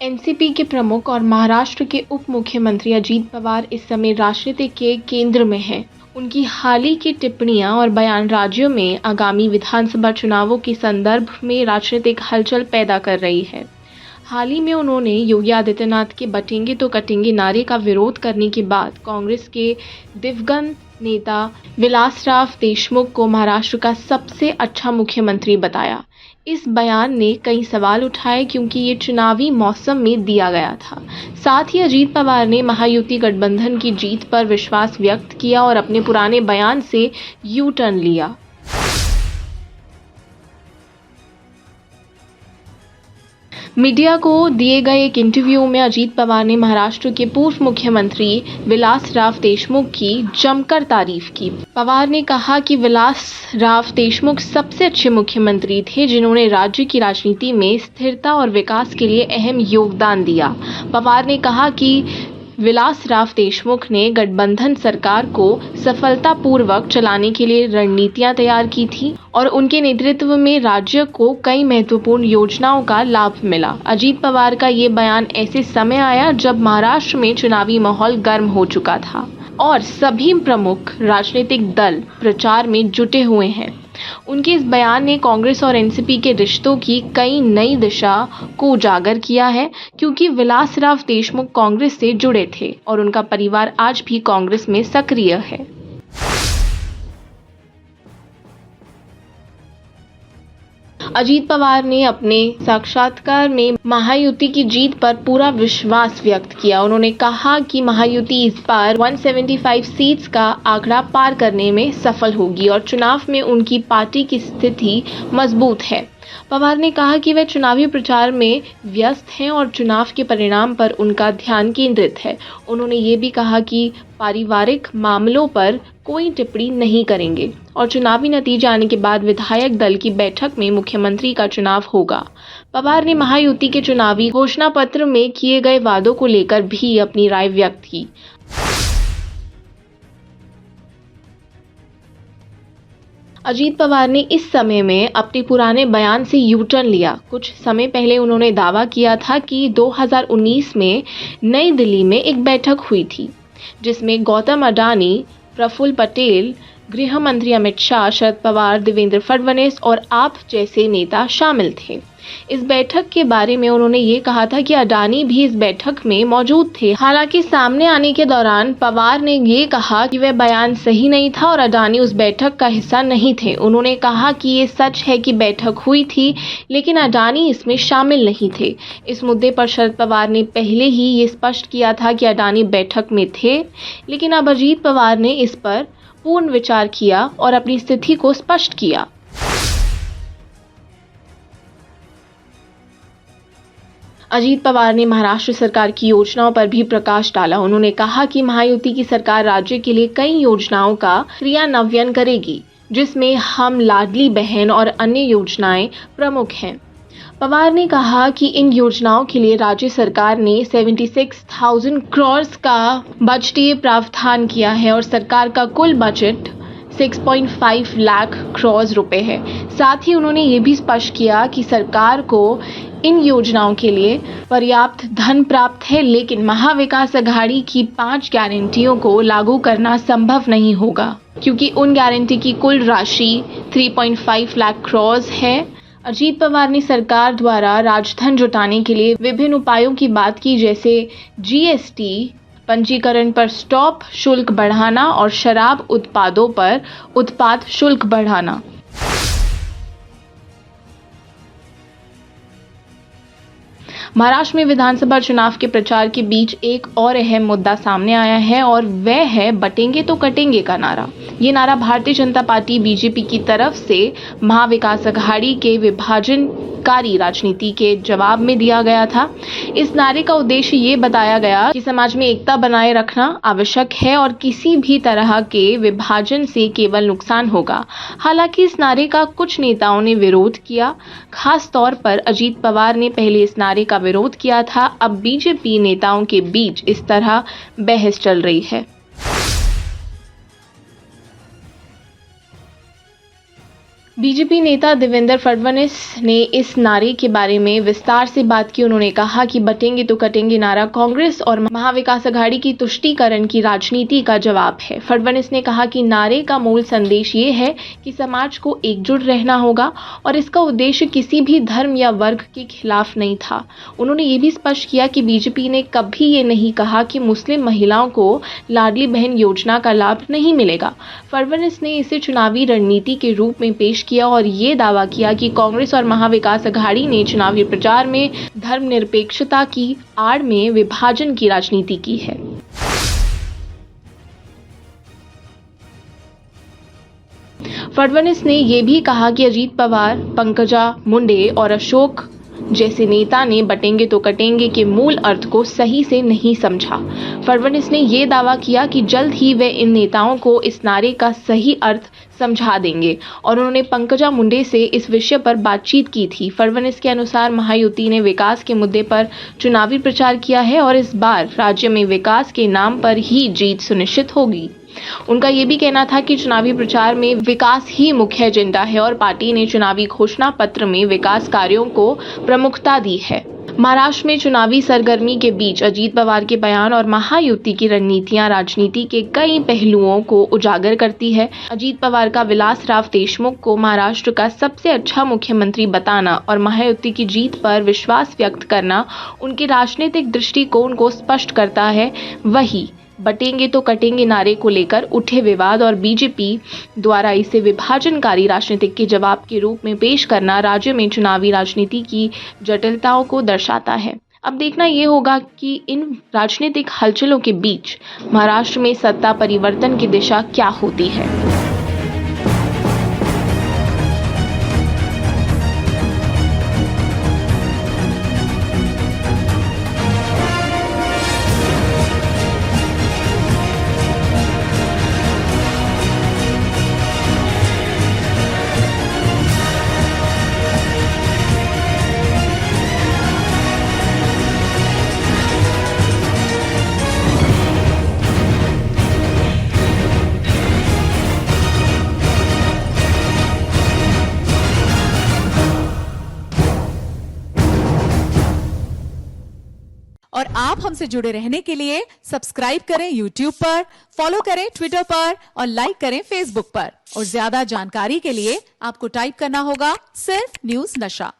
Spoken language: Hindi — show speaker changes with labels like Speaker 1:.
Speaker 1: एनसीपी के प्रमुख और महाराष्ट्र के उप मुख्यमंत्री अजीत पवार इस समय राजनीति के केंद्र में हैं। उनकी हाल ही की टिप्पणियां और बयान राज्यों में आगामी विधानसभा चुनावों के संदर्भ में राजनीतिक हलचल पैदा कर रही है। हाल ही में उन्होंने योगी आदित्यनाथ के बटेंगे तो कटेंगे नारे का विरोध करने के बाद कांग्रेस के दिवंगत नेता विलासराव देशमुख को महाराष्ट्र का सबसे अच्छा मुख्यमंत्री बताया। इस बयान ने कई सवाल उठाए क्योंकि ये चुनावी मौसम में दिया गया था। साथ ही अजीत पवार ने महायुति गठबंधन की जीत पर विश्वास व्यक्त किया और अपने पुराने बयान से यू टर्न लिया। मीडिया को दिए गए एक इंटरव्यू में अजीत पवार ने महाराष्ट्र के पूर्व मुख्यमंत्री विलासराव देशमुख की जमकर तारीफ की। पवार ने कहा कि विलासराव देशमुख सबसे अच्छे मुख्यमंत्री थे जिन्होंने राज्य की राजनीति में स्थिरता और विकास के लिए अहम योगदान दिया। पवार ने कहा कि विलासराव देशमुख ने गठबंधन सरकार को सफलतापूर्वक चलाने के लिए रणनीतियां तैयार की थी और उनके नेतृत्व में राज्य को कई महत्वपूर्ण योजनाओं का लाभ मिला। अजीत पवार का ये बयान ऐसे समय आया जब महाराष्ट्र में चुनावी माहौल गर्म हो चुका था और सभी प्रमुख राजनीतिक दल प्रचार में जुटे हुए हैं। उनके इस बयान ने कांग्रेस और एनसीपी के रिश्तों की कई नई दिशा को उजागर किया है क्योंकि विलासराव देशमुख कांग्रेस से जुड़े थे और उनका परिवार आज भी कांग्रेस में सक्रिय है। अजीत पवार ने अपने साक्षात्कार में महायुति की जीत पर पूरा विश्वास व्यक्त किया। उन्होंने कहा कि महायुति इस बार 175 सीट्स का आंकड़ा पार करने में सफल होगी और चुनाव में उनकी पार्टी की स्थिति मजबूत है। पवार ने कहा कि वे चुनावी प्रचार में व्यस्त हैं और चुनाव के परिणाम पर उनका ध्यान केंद्रित है। उन्होंने ये भी कहा कि पारिवारिक मामलों पर कोई टिप्पणी नहीं करेंगे और चुनावी नतीजे आने के बाद विधायक दल की बैठक में मुख्यमंत्री का चुनाव होगा। पवार ने महायुति के चुनावी घोषणा पत्र में किए गए वादों को लेकर भी अपनी राय व्यक्त की। अजीत पवार ने इस समय में अपने पुराने बयान से यू टर्न लिया। कुछ समय पहले उन्होंने दावा किया था कि 2019 में नई दिल्ली में एक बैठक हुई थी जिसमें गौतम अडानी, प्रफुल्ल पटेल, गृह मंत्री अमित शाह, शरद पवार, देवेंद्र फडणवीस और आप जैसे नेता शामिल थे। इस बैठक के बारे में उन्होंने ये कहा था कि अडानी भी इस बैठक में मौजूद थे। हालांकि सामने आने के दौरान पवार ने ये कहा कि वह बयान सही नहीं था और अडानी उस बैठक का हिस्सा नहीं थे। उन्होंने कहा कि ये सच है कि बैठक हुई थी लेकिन अडानी इसमें शामिल नहीं थे। इस मुद्दे पर शरद पवार ने पहले ही ये स्पष्ट किया था कि अडानी बैठक में थे, लेकिन अब अजीत पवार ने इस पर पूर्ण विचार किया और अपनी स्थिति को स्पष्ट किया। अजीत पवार ने महाराष्ट्र सरकार की योजनाओं पर भी प्रकाश डाला। उन्होंने कहा कि महायुति की सरकार राज्य के लिए कई योजनाओं का क्रियान्वयन करेगी जिसमें हम लाडली बहन और अन्य योजनाएं प्रमुख हैं। पवार ने कहा कि इन योजनाओं के लिए राज्य सरकार ने 76,000 करोड़ का बजटीय प्रावधान किया है और सरकार का कुल बजट 6.5 लाख करोड़ रुपए है। साथ ही उन्होंने ये भी स्पष्ट किया कि सरकार को इन योजनाओं के लिए पर्याप्त धन प्राप्त है, लेकिन महाविकास अघाड़ी की 5 गारंटियों को लागू करना संभव नहीं होगा क्योंकि उन गारंटी की कुल राशि 3.5 लाख करोड़ है। अजीत पवार ने सरकार द्वारा राजधन जुटाने के लिए विभिन्न उपायों की बात की, जैसे जीएसटी, पंजीकरण पर स्टॉप शुल्क बढ़ाना और शराब उत्पादों पर उत्पाद शुल्क बढ़ाना। महाराष्ट्र में विधानसभा चुनाव के प्रचार के बीच एक और अहम मुद्दा सामने आया है और वह है बटेंगे तो कटेंगे का नारा। ये नारा भारतीय जनता पार्टी बीजेपी की तरफ से महाविकास अघाड़ी के विभाजनकारी राजनीति के जवाब में दिया गया था। इस नारे का उद्देश्य ये बताया गया कि समाज में एकता बनाए रखना आवश्यक है और किसी भी तरह के विभाजन से केवल नुकसान होगा। हालांकि इस नारे का कुछ नेताओं ने विरोध किया। खास तौर पर अजीत पवार ने पहले इस नारे का विरोध किया था। अब बीजेपी नेताओं के बीच इस तरह बहस चल रही है। बीजेपी नेता देवेंद्र फडणवीस ने इस नारे के बारे में विस्तार से बात की। उन्होंने कहा कि बटेंगे तो कटेंगे नारा कांग्रेस और महाविकास अघाड़ी की तुष्टीकरण की राजनीति का जवाब है। फडणवीस ने कहा कि नारे का मूल संदेश ये है कि समाज को एकजुट रहना होगा और इसका उद्देश्य किसी भी धर्म या वर्ग के खिलाफ नहीं था। उन्होंने ये भी स्पष्ट किया कि बीजेपी ने कभी ये नहीं कहा कि मुस्लिम महिलाओं को लाडली बहन योजना का लाभ नहीं मिलेगा। फडणवीस ने इसे चुनावी रणनीति के रूप में पेश किया और ये दावा किया कि कांग्रेस और महाविकास अघाड़ी ने चुनावी प्रचार में धर्मनिरपेक्षता की आड़ में विभाजन की राजनीति की है। फडणवीस ने यह भी कहा कि अजीत पवार, पंकजा मुंडे और अशोक जैसे नेता ने बटेंगे तो कटेंगे के मूल अर्थ को सही से नहीं समझा। फडणवीस ने यह दावा किया कि जल्द ही वे इन नेताओं को इस नारे का सही अर्थ समझा देंगे और उन्होंने पंकजा मुंडे से इस विषय पर बातचीत की थी। फडणवीस के अनुसार महायुति ने विकास के मुद्दे पर चुनावी प्रचार किया है और इस बार राज्य में विकास के नाम पर ही जीत सुनिश्चित होगी। उनका ये भी कहना था कि चुनावी प्रचार में विकास ही मुख्य एजेंडा है और पार्टी ने चुनावी घोषणा पत्र में विकास कार्यों को प्रमुखता दी है। महाराष्ट्र में चुनावी सरगर्मी के बीच अजीत पवार के बयान और महायुति की रणनीतियां राजनीति के कई पहलुओं को उजागर करती है। अजीत पवार का विलासराव देशमुख को महाराष्ट्र का सबसे अच्छा मुख्यमंत्री बताना और महायुति की जीत पर विश्वास व्यक्त करना उनके राजनीतिक दृष्टिकोण को स्पष्ट करता है। वही बटेंगे तो कटेंगे नारे को लेकर उठे विवाद और बीजेपी द्वारा इसे विभाजनकारी राजनीतिक के जवाब के रूप में पेश करना राज्य में चुनावी राजनीति की जटिलताओं को दर्शाता है। अब देखना ये होगा कि इन राजनीतिक हलचलों के बीच महाराष्ट्र में सत्ता परिवर्तन की दिशा क्या होती है।
Speaker 2: और आप हमसे जुड़े रहने के लिए सब्सक्राइब करें YouTube पर, फॉलो करें Twitter पर और लाइक करें Facebook पर। और ज्यादा जानकारी के लिए आपको टाइप करना होगा सिर्फ न्यूज़ नशा।